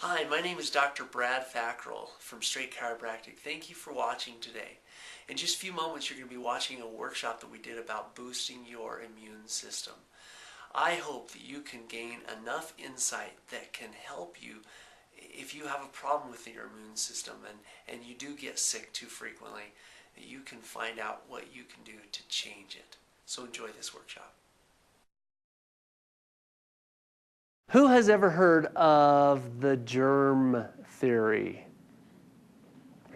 Hi, my name is Dr. Brad Fackrell from Straight Chiropractic. Thank you for watching today. In just a few moments, you're going to be watching a workshop that we did about boosting your immune system. I hope that you can gain enough insight that can help you if you have a problem with your immune system and you do get sick too frequently, that you can find out what you can do to change it. So enjoy this workshop. Who has ever heard of the germ theory?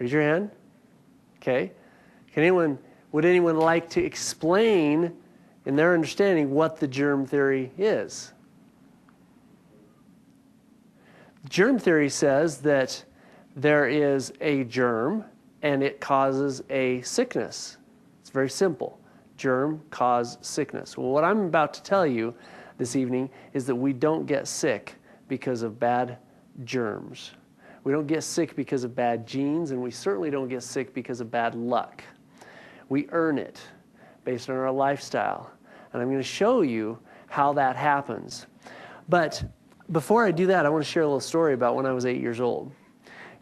Raise your hand. Okay. Would anyone like to explain, in their understanding, what the germ theory is? Germ theory says that there is a germ and it causes a sickness. It's very simple. Germ cause sickness. Well, what I'm about to tell you this evening is that we don't get sick because of bad germs. We don't get sick because of bad genes, and we certainly don't get sick because of bad luck. We earn it based on our lifestyle. And I'm going to show you how that happens. But before I do that, I want to share a little story about when I was 8 years old.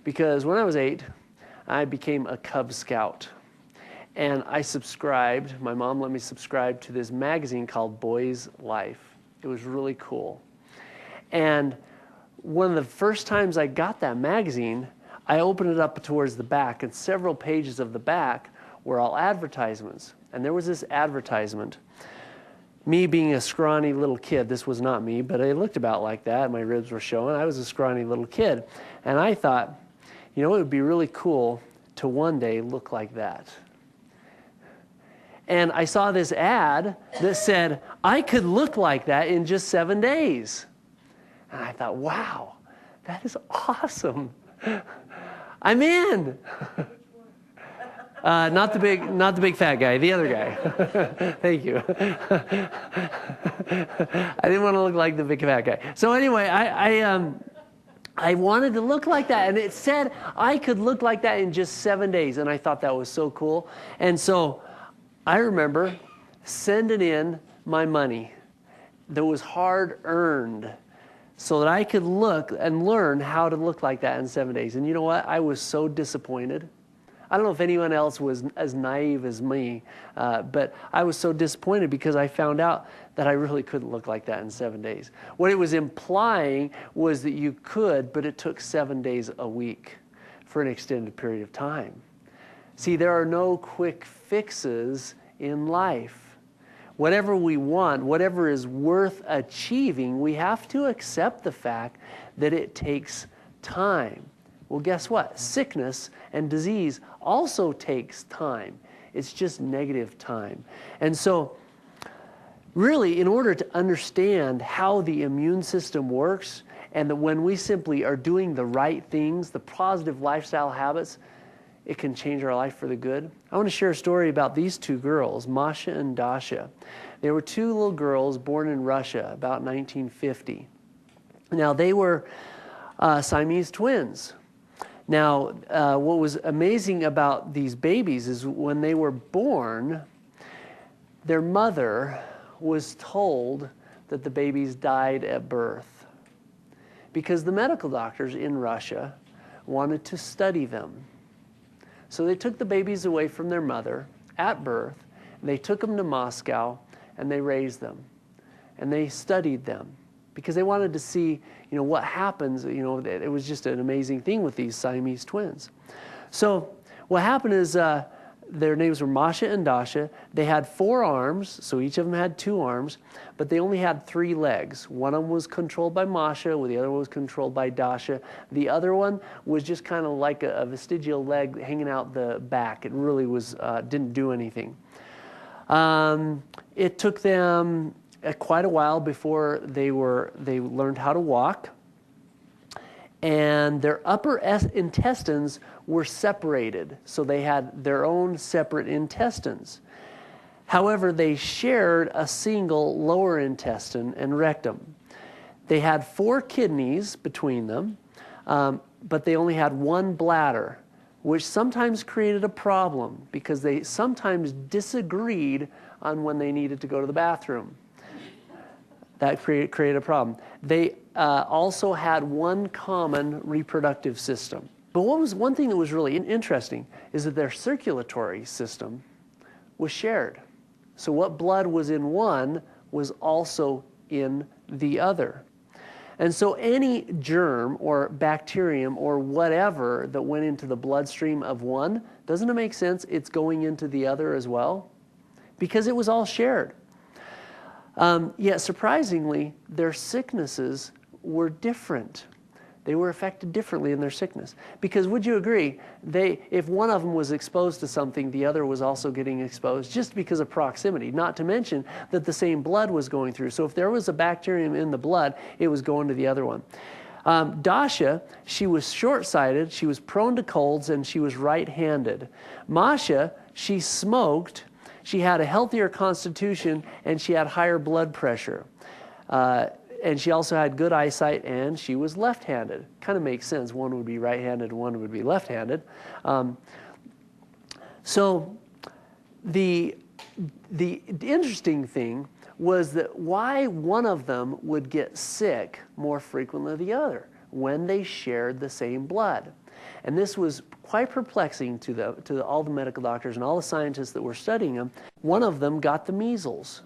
Because when I was 8, I became a Cub Scout. And I subscribed, my mom let me subscribe to this magazine called Boy's Life. It was really cool. And one of the first times I got that magazine, I opened it up towards the back, and several pages of the back were all advertisements. And there was this advertisement. Me being a scrawny little kid, this was not me, but I looked about like that. My ribs were showing. I was a scrawny little kid. And I thought, you know, it would be really cool to one day look like that. And I saw this ad that said, I could look like that in just 7 days. And I thought, wow, that is awesome. I'm in. Not the big fat guy, the other guy. Thank you. I didn't want to look like the big fat guy. So anyway, I wanted to look like that, and it said I could look like that in just 7 days, and I thought that was so cool. And so I remember sending in my money that was hard-earned so that I could look and learn how to look like that in 7 days. And you know what? I was so disappointed. I don't know if anyone else was as naive as me, but I was so disappointed because I found out that I really couldn't look like that in 7 days. What it was implying was that you could, but it took 7 days a week for an extended period of time. See, there are no quick fixes in life. Whatever we want, whatever is worth achieving, we have to accept the fact that it takes time. Well, guess what? Sickness and disease also takes time. It's just negative time. And so, really, in order to understand how the immune system works, and that when we simply are doing the right things, the positive lifestyle habits, it can change our life for the good. I want to share a story about these two girls, Masha and Dasha. They were two little girls born in Russia about 1950. Now, they were Siamese twins. Now, what was amazing about these babies is when they were born, their mother was told that the babies died at birth because the medical doctors in Russia wanted to study them. So they took the babies away from their mother at birth, and they took them to Moscow, and they raised them. And they studied them because they wanted to see, you know, what happens. You know, it was just an amazing thing with these Siamese twins. So what happened is their names were Masha and Dasha. They had 4 arms, so each of them had 2 arms, but they only had 3 legs. One of them was controlled by Masha, while the other one was controlled by Dasha. The other one was just kind of like a vestigial leg hanging out the back. It really was didn't do anything. It took them quite a while before they learned how to walk, and their upper intestines were separated, so they had their own separate intestines. However, they shared a single lower intestine and rectum. They had 4 kidneys between them, but they only had 1 bladder, which sometimes created a problem because they sometimes disagreed on when they needed to go to the bathroom. That created a problem. They also had one common reproductive system. But one thing that was really interesting is that their circulatory system was shared. So what blood was in one was also in the other. And so any germ or bacterium or whatever that went into the bloodstream of one, doesn't it make sense it's going into the other as well? Because it was all shared. Yet surprisingly, their sicknesses were different. They were affected differently in their sickness. Because would you agree, if one of them was exposed to something, the other was also getting exposed just because of proximity, not to mention that the same blood was going through. So if there was a bacterium in the blood, it was going to the other one. Dasha, she was short-sighted, she was prone to colds, and she was right-handed. Masha, she smoked, she had a healthier constitution, and she had higher blood pressure. And she also had good eyesight, and she was left-handed. Kind of makes sense. One would be right-handed, one would be left-handed. So the interesting thing was that why one of them would get sick more frequently than the other when they shared the same blood. And this was quite perplexing to all the medical doctors and all the scientists that were studying them. One of them got the measles.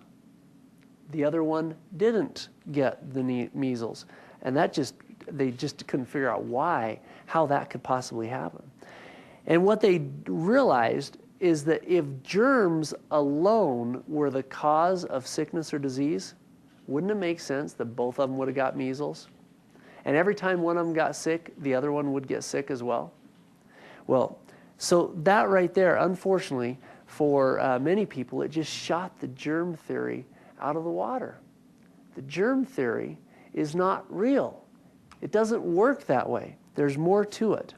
The other one didn't get the measles. And they just couldn't figure out how that could possibly happen. And what they realized is that if germs alone were the cause of sickness or disease, wouldn't it make sense that both of them would have got measles? And every time one of them got sick, the other one would get sick as well? Well, so that right there, unfortunately, for many people, it just shot the germ theory out of the water. The germ theory is not real. It doesn't work that way. There's more to it.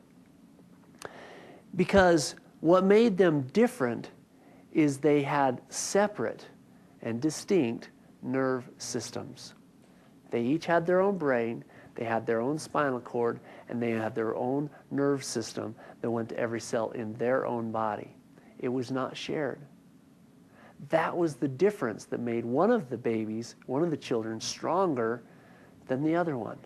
Because what made them different is they had separate and distinct nerve systems. They each had their own brain, they had their own spinal cord, and they had their own nerve system that went to every cell in their own body. It was not shared. That was the difference that made one of the babies, one of the children, stronger than the other one.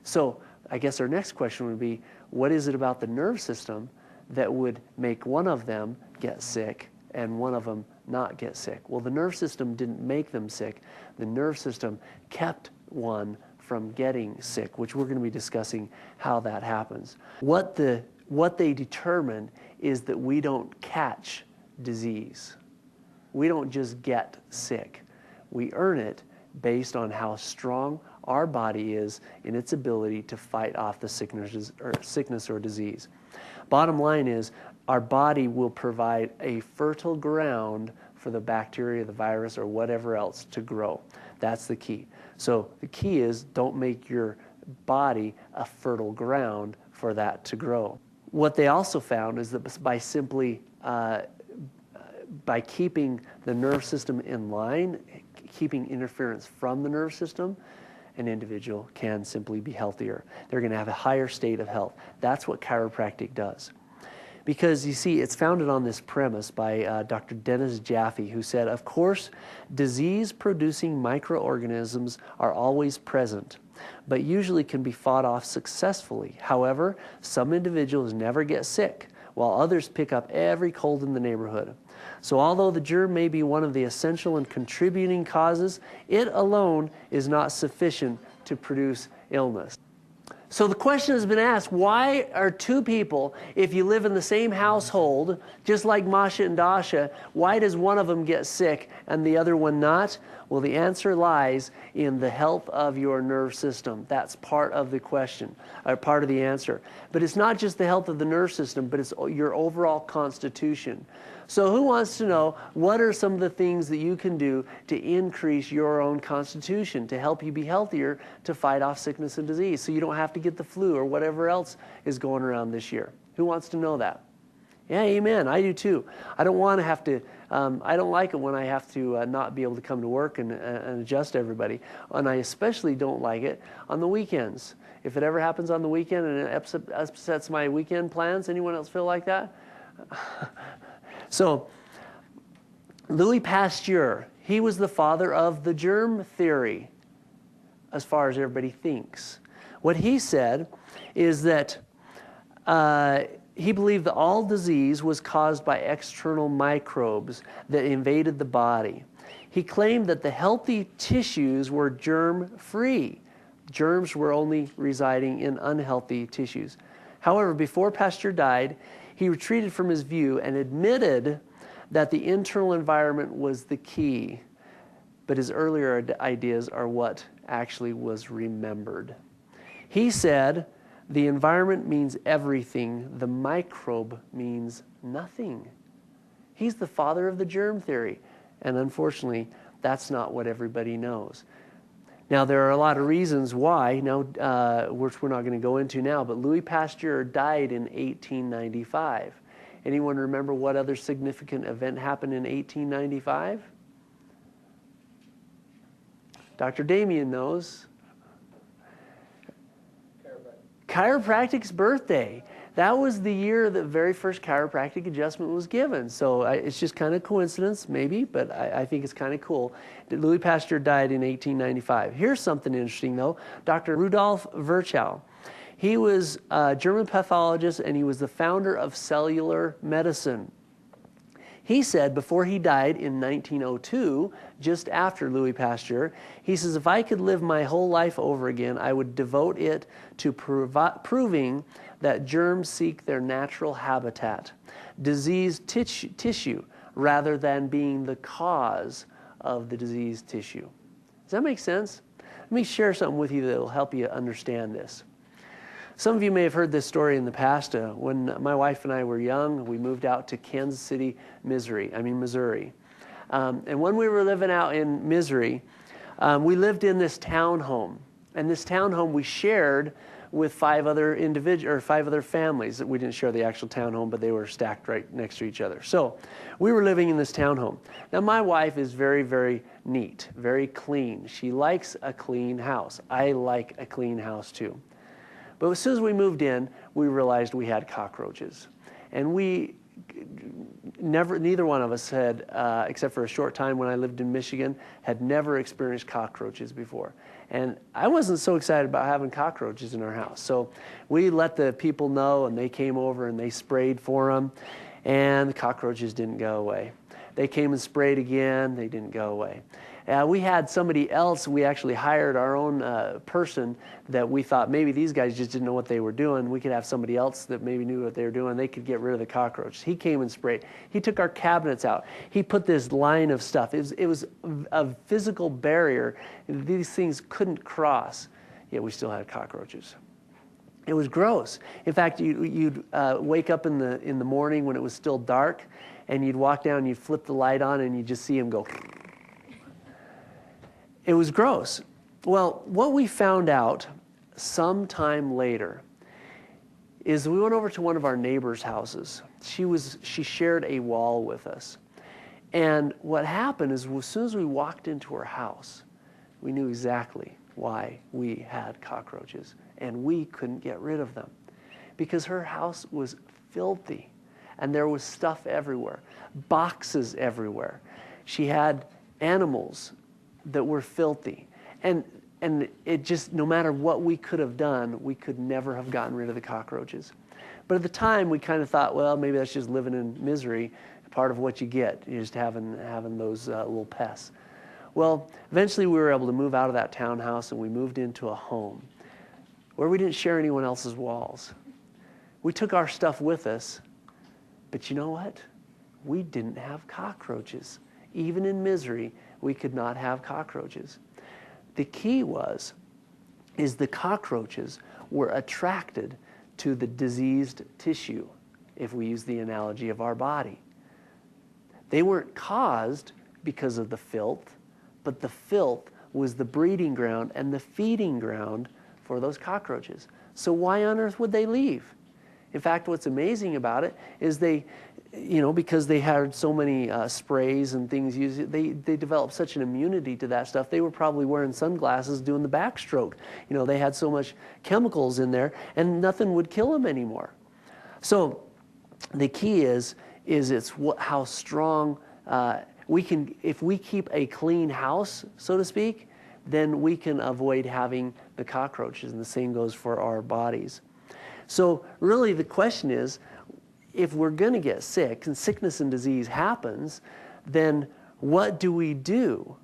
So I guess our next question would be, what is it about the nerve system that would make one of them get sick and one of them not get sick? Well, the nerve system didn't make them sick. The nerve system kept one from getting sick, which we're going to be discussing how that happens. What they determined is that we don't catch disease. We don't just get sick. We earn it based on how strong our body is in its ability to fight off the sickness or disease. Bottom line is, our body will provide a fertile ground for the bacteria, the virus, or whatever else to grow. That's the key. So the key is, don't make your body a fertile ground for that to grow. What they also found is that by keeping the nerve system in line, keeping interference from the nerve system, an individual can simply be healthier. They're going to have a higher state of health. That's what chiropractic does. Because you see, it's founded on this premise by Dr. Dennis Jaffe, who said, of course, disease-producing microorganisms are always present, but usually can be fought off successfully. However, some individuals never get sick, while others pick up every cold in the neighborhood. So although the germ may be one of the essential and contributing causes, it alone is not sufficient to produce illness. So the question has been asked, why are two people, if you live in the same household, just like Masha and Dasha, why does one of them get sick and the other one not? Well, the answer lies in the health of your nerve system. That's part of the question, or part of the answer. But it's not just the health of the nerve system, but it's your overall constitution. So who wants to know what are some of the things that you can do to increase your own constitution, to help you be healthier, to fight off sickness and disease, so you don't have to get the flu or whatever else is going around this year? Who wants to know that? Yeah, amen. I do too. I don't want to have to, I don't like it when I have to not be able to come to work and adjust everybody. And I especially don't like it on the weekends. If it ever happens on the weekend and it upsets my weekend plans, anyone else feel like that? So, Louis Pasteur, He was the father of the germ theory, as far as everybody thinks. What he said is that he believed that all disease was caused by external microbes that invaded the body. He claimed that the healthy tissues were germ-free. Germs were only residing in unhealthy tissues. However, before Pasteur died, he retreated from his view and admitted that the internal environment was the key. But his earlier ideas are what actually was remembered. He said, the environment means everything. The microbe means nothing. He's the father of the germ theory. And unfortunately, that's not what everybody knows. Now, there are a lot of reasons why, which we're not going to go into now, but Louis Pasteur died in 1895. Anyone remember what other significant event happened in 1895? Dr. Damien knows. Chiropractic's birthday. That was the year the very first chiropractic adjustment was given. So it's just kind of coincidence, maybe, but I think it's kind of cool. Louis Pasteur died in 1895. Here's something interesting, though. Dr. Rudolf Virchow. He was a German pathologist, and he was the founder of cellular medicine. He said before he died in 1902, just after Louis Pasteur, he says, if I could live my whole life over again, I would devote it to proving that germs seek their natural habitat, diseased tissue, rather than being the cause of the diseased tissue. Does that make sense? Let me share something with you that will help you understand this. Some of you may have heard this story in the past. When my wife and I were young, we moved out to Kansas City, Missouri. And when we were living out in Missouri, we lived in this townhome. And this townhome we shared with five other families. We didn't share the actual townhome, but they were stacked right next to each other. So we were living in this townhome. Now, my wife is very, very neat, very clean. She likes a clean house. I like a clean house too. But as soon as we moved in, we realized we had cockroaches. And neither one of us had, except for a short time when I lived in Michigan, had never experienced cockroaches before. And I wasn't so excited about having cockroaches in our house. So we let the people know, and they came over and they sprayed for them, and the cockroaches didn't go away. They came and sprayed again, they didn't go away. We had somebody else, we actually hired our own person that we thought maybe these guys just didn't know what they were doing. We could have somebody else that maybe knew what they were doing. They could get rid of the cockroaches. He came and sprayed. He took our cabinets out. He put this line of stuff. It was a physical barrier. These things couldn't cross, yet we still had cockroaches. It was gross. In fact, you'd wake up in the morning when it was still dark, and you'd walk down, you'd flip the light on, and you'd just see them go. It was gross. Well, what we found out sometime later is we went over to one of our neighbors' houses. She shared a wall with us. And what happened is as soon as we walked into her house, we knew exactly why we had cockroaches, and we couldn't get rid of them because her house was filthy and there was stuff everywhere, boxes everywhere. She had animals that were filthy. And it just, no matter what we could have done, we could never have gotten rid of the cockroaches. But at the time, we kind of thought, well, maybe that's just living in misery. Part of what you get, you're just having those little pests. Well, eventually we were able to move out of that townhouse, and we moved into a home where we didn't share anyone else's walls. We took our stuff with us, but you know what? We didn't have cockroaches. Even in misery, we could not have cockroaches. The key is the cockroaches were attracted to the diseased tissue, if we use the analogy of our body. They weren't caused because of the filth, but the filth was the breeding ground and the feeding ground for those cockroaches. So why on earth would they leave? In fact, what's amazing about it is because they had so many sprays and things used, they developed such an immunity to that stuff. They were probably wearing sunglasses doing the backstroke. They had so much chemicals in there, and nothing would kill them anymore. So the key is how strong if we keep a clean house, so to speak, then we can avoid having the cockroaches, and the same goes for our bodies. So really the question is, if we're going to get sick, and sickness and disease happens, then what do we do?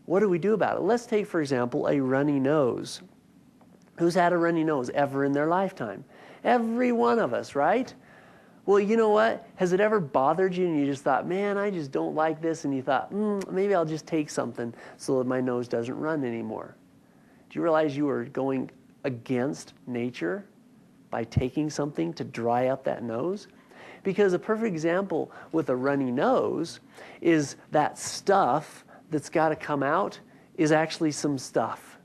What do we do about it? Let's take, for example, a runny nose. Who's had a runny nose ever in their lifetime? Every one of us, right? Well, you know what? Has it ever bothered you and you just thought, man, I just don't like this, and you thought, maybe I'll just take something so that my nose doesn't run anymore? Do you realize you were going against nature by taking something to dry up that nose? Because a perfect example with a runny nose is that stuff that's got to come out is actually some stuff.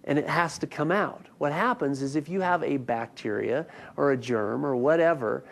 And it has to come out. What happens is if you have a bacteria or a germ or whatever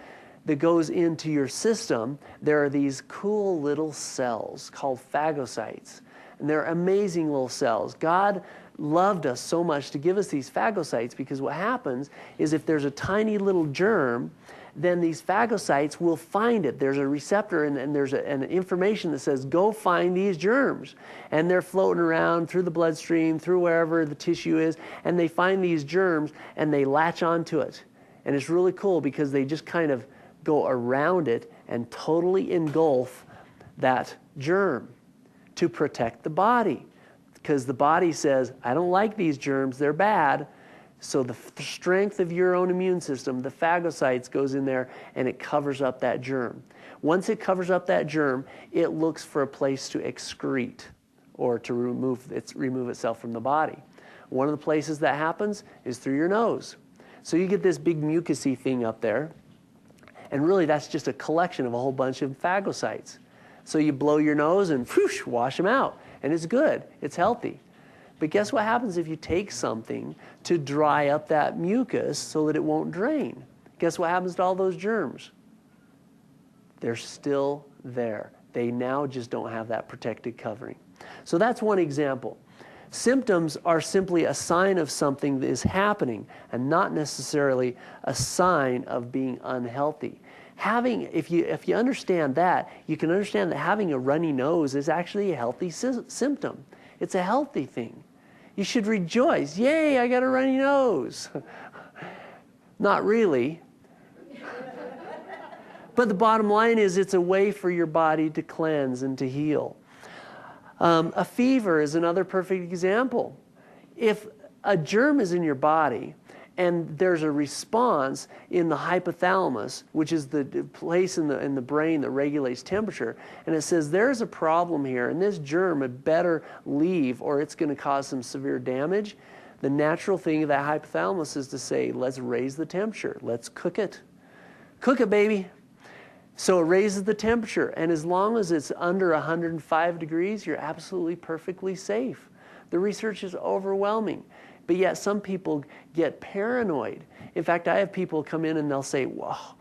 that goes into your system, there are these cool little cells called phagocytes. And they're amazing little cells. God loved us so much to give us these phagocytes, because what happens is if there's a tiny little germ, then these phagocytes will find it. There's a receptor and there's an information that says, go find these germs. And they're floating around through the bloodstream, through wherever the tissue is, and they find these germs and they latch onto it. And it's really cool because they just kind of go around it and totally engulf that germ to protect the body. Because the body says, I don't like these germs, they're bad. So the strength of your own immune system, the phagocytes, goes in there and it covers up that germ. Once it covers up that germ, it looks for a place to excrete or to remove itself from the body. One of the places that happens is through your nose. So you get this big mucousy thing up there, and really that's just a collection of a whole bunch of phagocytes. So you blow your nose and whoosh, wash them out, and it's good, it's healthy. But guess what happens if you take something to dry up that mucus so that it won't drain? Guess what happens to all those germs? They're still there. They now just don't have that protected covering. So that's one example. Symptoms are simply a sign of something that is happening and not necessarily a sign of being unhealthy. If you understand that, you can understand that having a runny nose is actually a healthy symptom. It's a healthy thing. You should rejoice. Yay, I got a runny nose. Not really. But the bottom line is it's a way for your body to cleanse and to heal. A fever is another perfect example. If a germ is in your body and there's a response in the hypothalamus, which is the place in the brain that regulates temperature, and it says there's a problem here and this germ had better leave or it's going to cause some severe damage, the natural thing of that hypothalamus is to say, let's raise the temperature, let's cook it. Cook it, baby. So it raises the temperature, and as long as it's under 105 degrees, you're absolutely perfectly safe. The research is overwhelming. But yet some people get paranoid. In fact, I have people come in and they'll say, wow,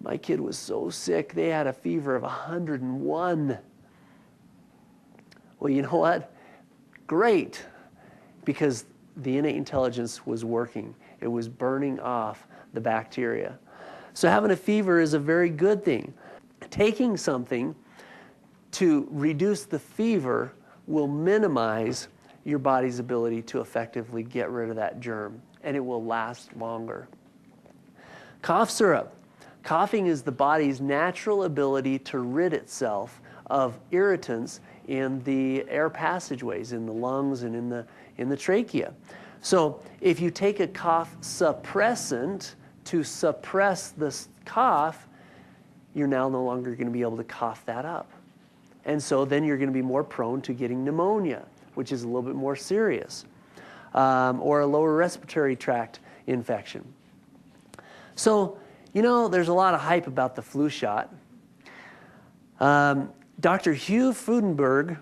my kid was so sick, they had a fever of 101. Well, you know what? Great, because the innate intelligence was working. It was burning off the bacteria. So having a fever is a very good thing. Taking something to reduce the fever will minimize your body's ability to effectively get rid of that germ, and it will last longer. Cough syrup. Coughing is the body's natural ability to rid itself of irritants in the air passageways, in the lungs and in the trachea. So if you take a cough suppressant to suppress the cough, you're now no longer going to be able to cough that up. And so then you're going to be more prone to getting pneumonia, which is a little bit more serious, or a lower respiratory tract infection. So, you know, there's a lot of hype about the flu shot. Dr. Hugh Freudenberg,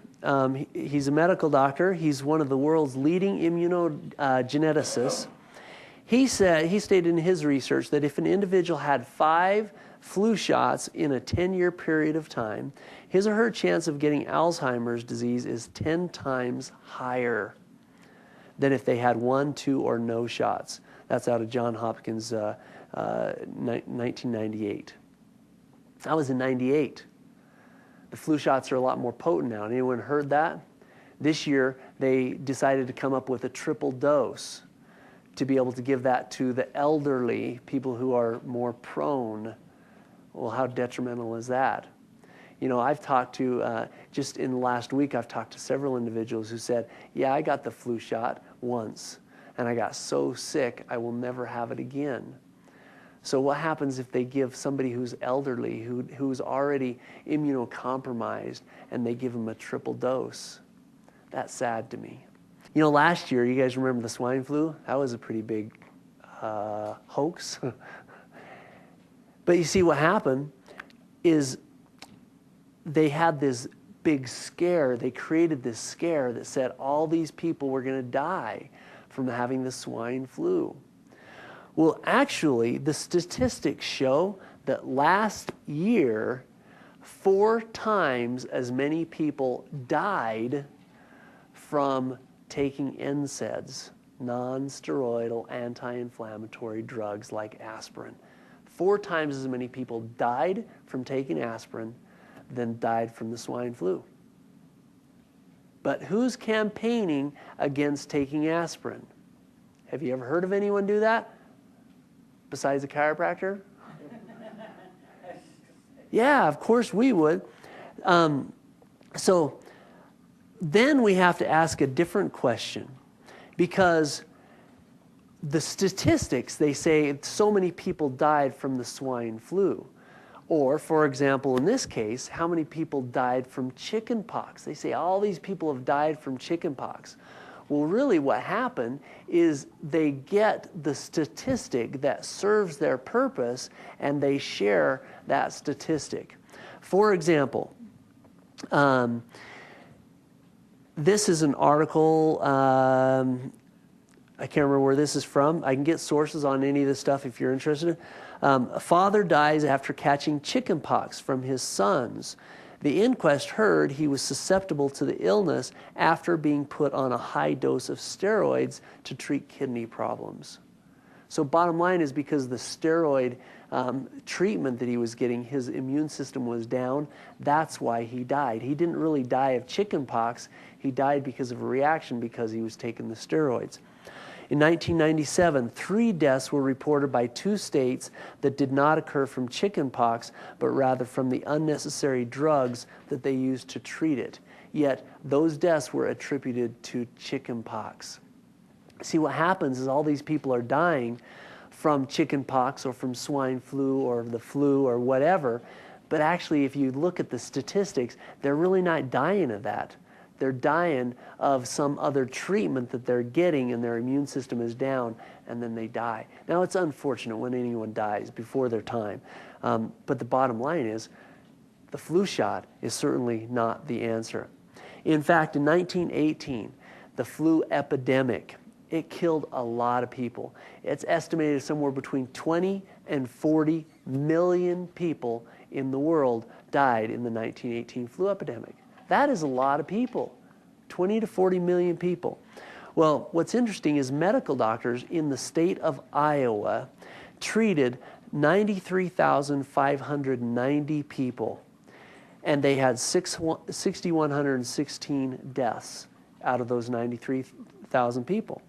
he's a medical doctor. He's one of the world's leading immunogeneticists. He stated in his research that if an individual had 5 flu shots in a 10-year period of time, his or her chance of getting Alzheimer's disease is 10 times higher than if they had 1, 2, or no shots. That's out of Johns Hopkins, 1998. That was in 98. The flu shots are a lot more potent now. Anyone heard that? This year, they decided to come up with a triple dose to be able to give that to the elderly, people who are more prone. Well, how detrimental is that? You know, I've talked to, just in the last week, I've talked to several individuals who said, yeah, I got the flu shot once, and I got so sick, I will never have it again. So what happens if they give somebody who's elderly, who's already immunocompromised, and they give them a triple dose? That's sad to me. You know, last year, you guys remember the swine flu? That was a pretty big hoax. But you see, what happened is they had this big scare. They created this scare that said all these people were going to die from having the swine flu. Well, actually, the statistics show that last year, 4 times as many people died from taking NSAIDs, non-steroidal anti-inflammatory drugs like aspirin. 4 times as many people died from taking aspirin than died from the swine flu. But who's campaigning against taking aspirin? Have you ever heard of anyone do that besides a chiropractor? Yeah, of course we would. So then we have to ask a different question, because the statistics, they say so many people died from the swine flu. Or, for example, in this case, how many people died from chicken pox? They say all these people have died from chicken pox. Well, really what happened is they get the statistic that serves their purpose, and they share that statistic. For example, this is an article, I can't remember where this is from. I can get sources on any of this stuff if you're interested. A father dies after catching chicken pox from his sons. The inquest heard he was susceptible to the illness after being put on a high dose of steroids to treat kidney problems. So bottom line is, because the steroid treatment that he was getting, his immune system was down. That's why he died. He didn't really die of chicken pox. He died because of a reaction because he was taking the steroids. In 1997, 3 deaths were reported by 2 states that did not occur from chicken pox, but rather from the unnecessary drugs that they used to treat it. Yet those deaths were attributed to chicken pox. See, what happens is all these people are dying from chicken pox or from swine flu or the flu or whatever, but actually if you look at the statistics, they're really not dying of that. They're dying of some other treatment that they're getting, and their immune system is down, and then they die. Now, it's unfortunate when anyone dies before their time, but the bottom line is the flu shot is certainly not the answer. In fact, in 1918, the flu epidemic, it killed a lot of people. It's estimated somewhere between 20 and 40 million people in the world died in the 1918 flu epidemic. That is a lot of people, 20 to 40 million people. Well, what's interesting is medical doctors in the state of Iowa treated 93,590 people, and they had 6,116 deaths out of those 93,000 people.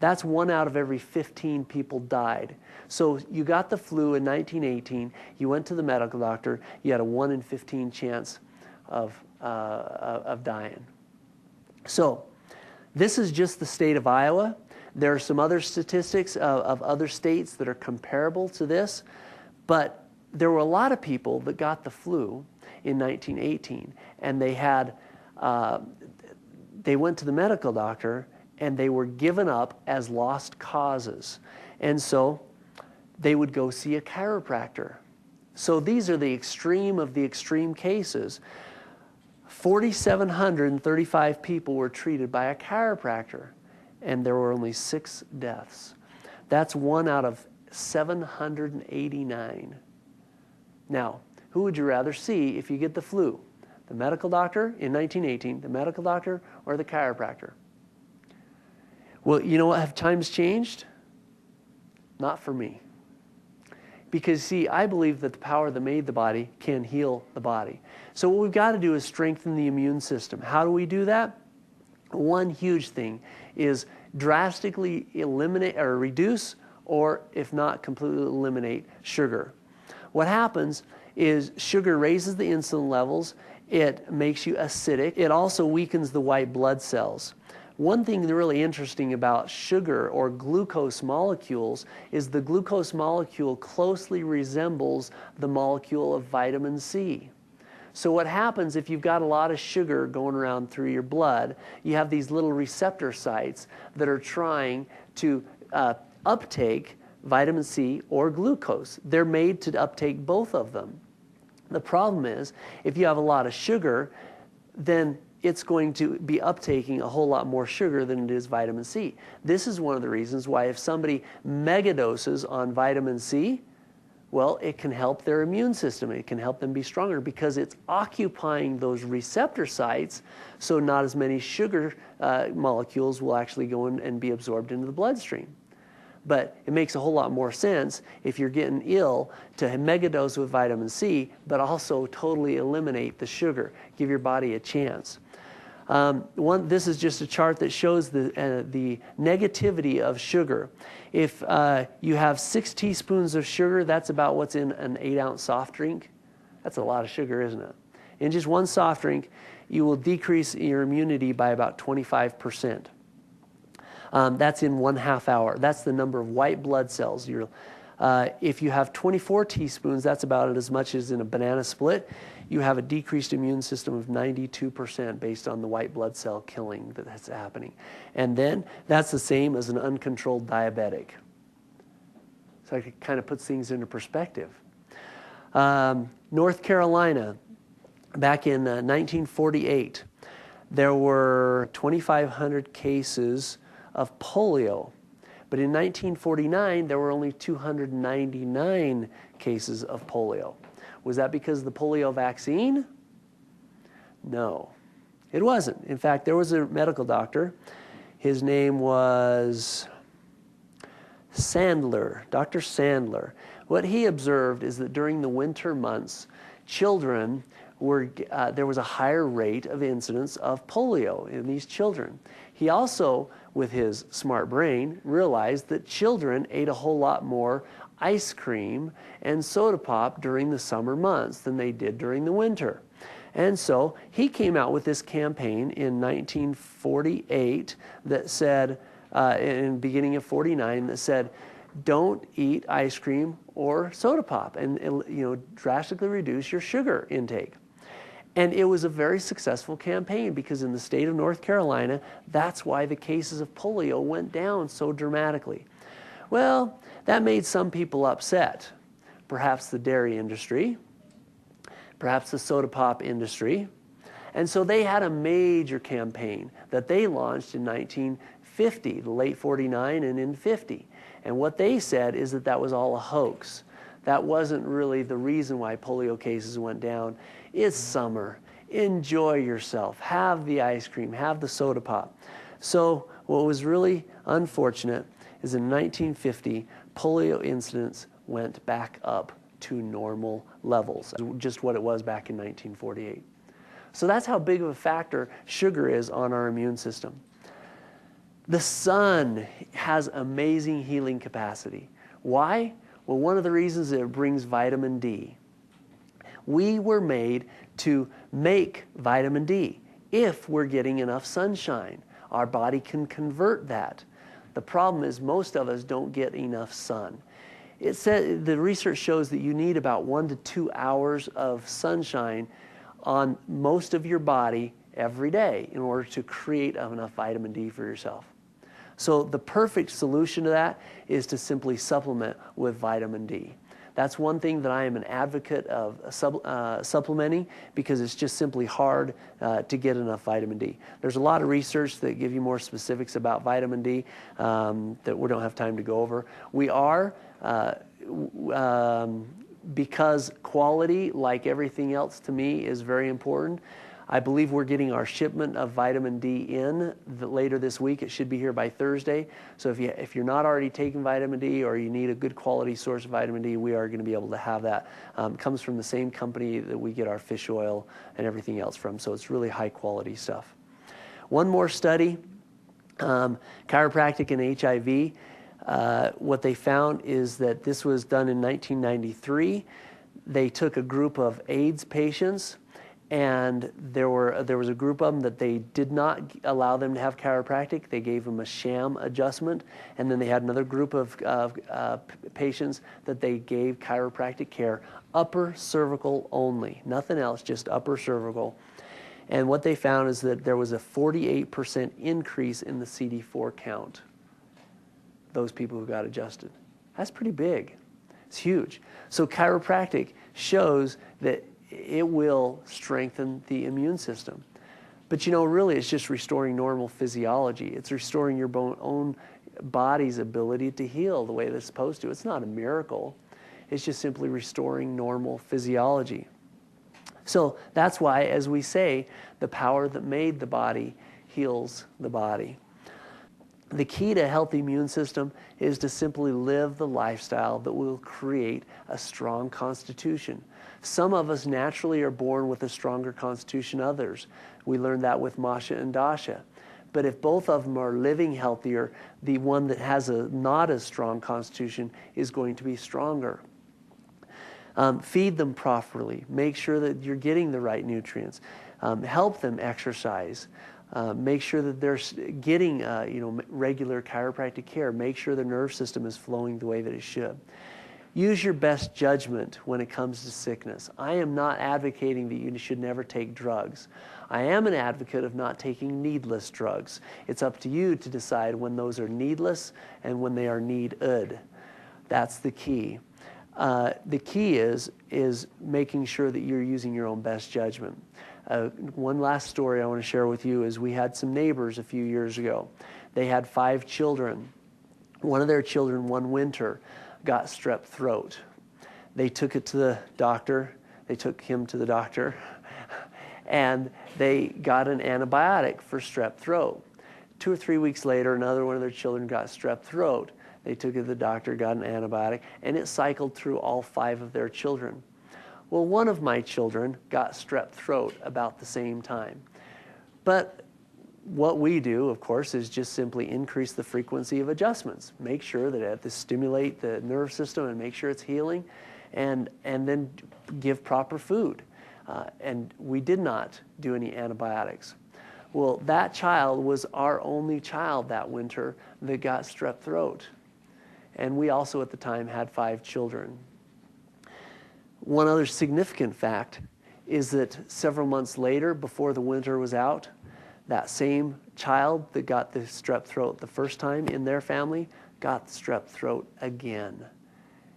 That's 1 out of every 15 people died. So you got the flu in 1918, you went to the medical doctor, you had a 1 in 15 chance of dying. So this is just the state of Iowa. There are some other statistics of other states that are comparable to this, but there were a lot of people that got the flu in 1918, and they went to the medical doctor, and they were given up as lost causes. And so they would go see a chiropractor. So these are the extreme of the extreme cases. 4,735 people were treated by a chiropractor, and there were only 6 deaths. That's 1 out of 789. Now, who would you rather see if you get the flu? The medical doctor in 1918, the medical doctor, or the chiropractor? Well, you know what? Have times changed? Not for me. Because see, I believe that the power that made the body can heal the body. So what we've got to do is strengthen the immune system. How do we do that? One huge thing is drastically eliminate or reduce, or if not completely eliminate, sugar. What happens is sugar raises the insulin levels, it makes you acidic, it also weakens the white blood cells. One thing that's really interesting about sugar or glucose molecules is the glucose molecule closely resembles the molecule of vitamin C. So what happens if you've got a lot of sugar going around through your blood, you have these little receptor sites that are trying to uptake vitamin C or glucose. They're made to uptake both of them. The problem is, if you have a lot of sugar, then it's going to be uptaking a whole lot more sugar than it is vitamin C. This is one of the reasons why if somebody megadoses on vitamin C, well, it can help their immune system. It can help them be stronger because it's occupying those receptor sites, so not as many sugar molecules will actually go in and be absorbed into the bloodstream. But it makes a whole lot more sense if you're getting ill to megadose with vitamin C, but also totally eliminate the sugar. Give your body a chance. This is just a chart that shows the negativity of sugar. If you have 6 teaspoons of sugar, that's about what's in an 8-ounce soft drink. That's a lot of sugar, isn't it? In just one soft drink, you will decrease your immunity by about 25%. That's in 1/2 hour. That's the number of white blood cells. If you have 24 teaspoons, that's about as much as in a banana split. You have a decreased immune system of 92% based on the white blood cell killing that's happening. And then that's the same as an uncontrolled diabetic. So it kind of puts things into perspective. North Carolina, back in 1948, there were 2,500 cases of polio. But in 1949, there were only 299 cases of polio. Was that because of the polio vaccine? No, it wasn't. In fact, there was a medical doctor. His name was Sandler, Dr. Sandler. What he observed is that during the winter months, children there was a higher rate of incidence of polio in these children. He also, with his smart brain, realized that children ate a whole lot more ice cream and soda pop during the summer months than they did during the winter. And so he came out with this campaign in 1948 that said, in the beginning of 49, that said, don't eat ice cream or soda pop, and drastically reduce your sugar intake. And it was a very successful campaign because in the state of North Carolina, that's why the cases of polio went down so dramatically. Well, that made some people upset. Perhaps the dairy industry, perhaps the soda pop industry. And so they had a major campaign that they launched in 1950, the late 49 and in 50. And what they said is that that was all a hoax. That wasn't really the reason why polio cases went down. It's summer. Enjoy yourself. Have the ice cream. Have the soda pop. So what was really unfortunate is in 1950, polio incidence went back up to normal levels, just what it was back in 1948. So that's how big of a factor sugar is on our immune system. The sun has amazing healing capacity. Why? Well, one of the reasons is it brings vitamin D. We were made to make vitamin D if we're getting enough sunshine. Our body can convert that. The problem is most of us don't get enough sun. It said, the research shows that you need about 1 to 2 hours of sunshine on most of your body every day in order to create enough vitamin D for yourself. So the perfect solution to that is to simply supplement with vitamin D. That's one thing that I am an advocate of supplementing because it's just simply hard to get enough vitamin D. There's a lot of research that give you more specifics about vitamin D that we don't have time to go over. We are, because quality, like everything else to me, is very important, I believe we're getting our shipment of vitamin D in later this week. It should be here by Thursday. So if you're not already taking vitamin D or you need a good quality source of vitamin D, we are going to be able to have that. It comes from the same company that we get our fish oil and everything else from. So it's really high quality stuff. One more study, chiropractic and HIV. What they found is that this was done in 1993. They took a group of AIDS patients, and there was a group of them that they did not allow them to have chiropractic. They gave them a sham adjustment, and then they had another group of patients that they gave chiropractic care, upper cervical only, nothing else, just upper cervical. And what they found is that there was a 48% increase in the CD4 count, those people who got adjusted. That's pretty big. It's huge. So chiropractic shows that it will strengthen the immune system. But really it's just restoring normal physiology. It's restoring your own body's ability to heal the way that it's supposed to. It's not a miracle. It's just simply restoring normal physiology. So that's why, as we say, the power that made the body heals the body. The key to a healthy immune system is to simply live the lifestyle that will create a strong constitution. Some of us naturally are born with a stronger constitution than others. We learned that with Masha and Dasha. But if both of them are living healthier, the one that has a not as strong constitution is going to be stronger. Feed them properly. Make sure that you're getting the right nutrients. Help them exercise. Make sure that they're getting regular chiropractic care. Make sure the nerve system is flowing the way that it should. Use your best judgment when it comes to sickness. I am not advocating that you should never take drugs. I am an advocate of not taking needless drugs. It's up to you to decide when those are needless and when they are needed. That's the key. The key is making sure that you're using your own best judgment. One last story I want to share with you is we had some neighbors a few years ago. They had 5 children. One of their children one winter got strep throat. They took it to the doctor. They took him to the doctor, and they got an antibiotic for strep throat. 2 or 3 weeks later, another one of their children got strep throat. They took it to the doctor, got an antibiotic, and it cycled through all 5 of their children. Well, one of my children got strep throat about the same time. But what we do, of course, is just simply increase the frequency of adjustments. Make sure that it to stimulate the nerve system and make sure it's healing, and then give proper food. And we did not do any antibiotics. Well, that child was our only child that winter that got strep throat. And we also at the time had 5 children. One other significant fact is that several months later, before the winter was out, that same child that got the strep throat the first time in their family got strep throat again.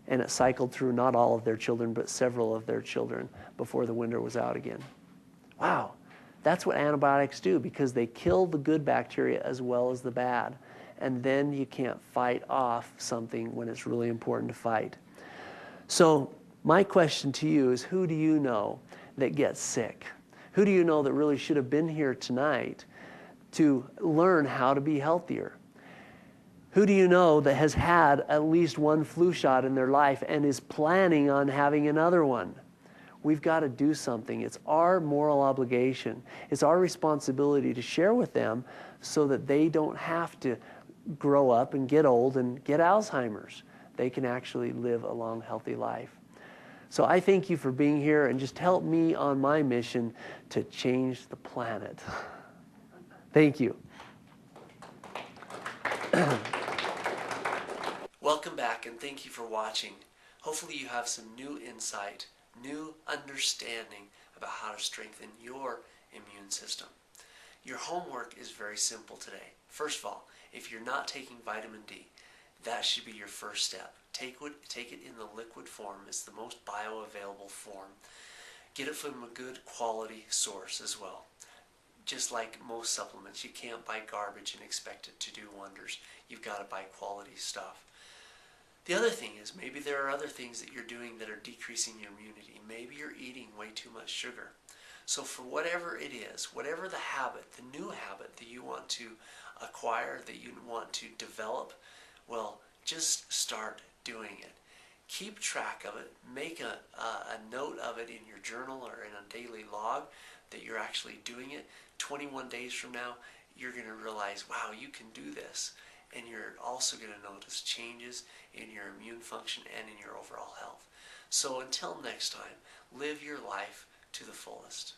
And it cycled through not all of their children, but several of their children before the winter was out again. Wow, that's what antibiotics do, because they kill the good bacteria as well as the bad. And then you can't fight off something when it's really important to fight. So my question to you is, who do you know that gets sick? Who do you know that really should have been here tonight to learn how to be healthier? Who do you know that has had at least one flu shot in their life and is planning on having another one? We've got to do something. It's our moral obligation. It's our responsibility to share with them so that they don't have to grow up and get old and get Alzheimer's. They can actually live a long, healthy life. So I thank you for being here and just help me on my mission to change the planet. Thank you. Welcome back, and thank you for watching. Hopefully you have some new insight, new understanding about how to strengthen your immune system. Your homework is very simple today. First of all, if you're not taking vitamin D, that should be your first step. Take it in the liquid form. It's the most bioavailable form. Get it from a good quality source as well. Just like most supplements, you can't buy garbage and expect it to do wonders. You've got to buy quality stuff. The other thing is, maybe there are other things that you're doing that are decreasing your immunity. Maybe you're eating way too much sugar. So for whatever it is, whatever the habit, the new habit that you want to acquire, that you want to develop, well, just start doing it. Keep track of it. Make a note of it in your journal or in a daily log that you're actually doing it. 21 days from now, you're going to realize, wow, you can do this. And you're also going to notice changes in your immune function and in your overall health. So until next time, live your life to the fullest.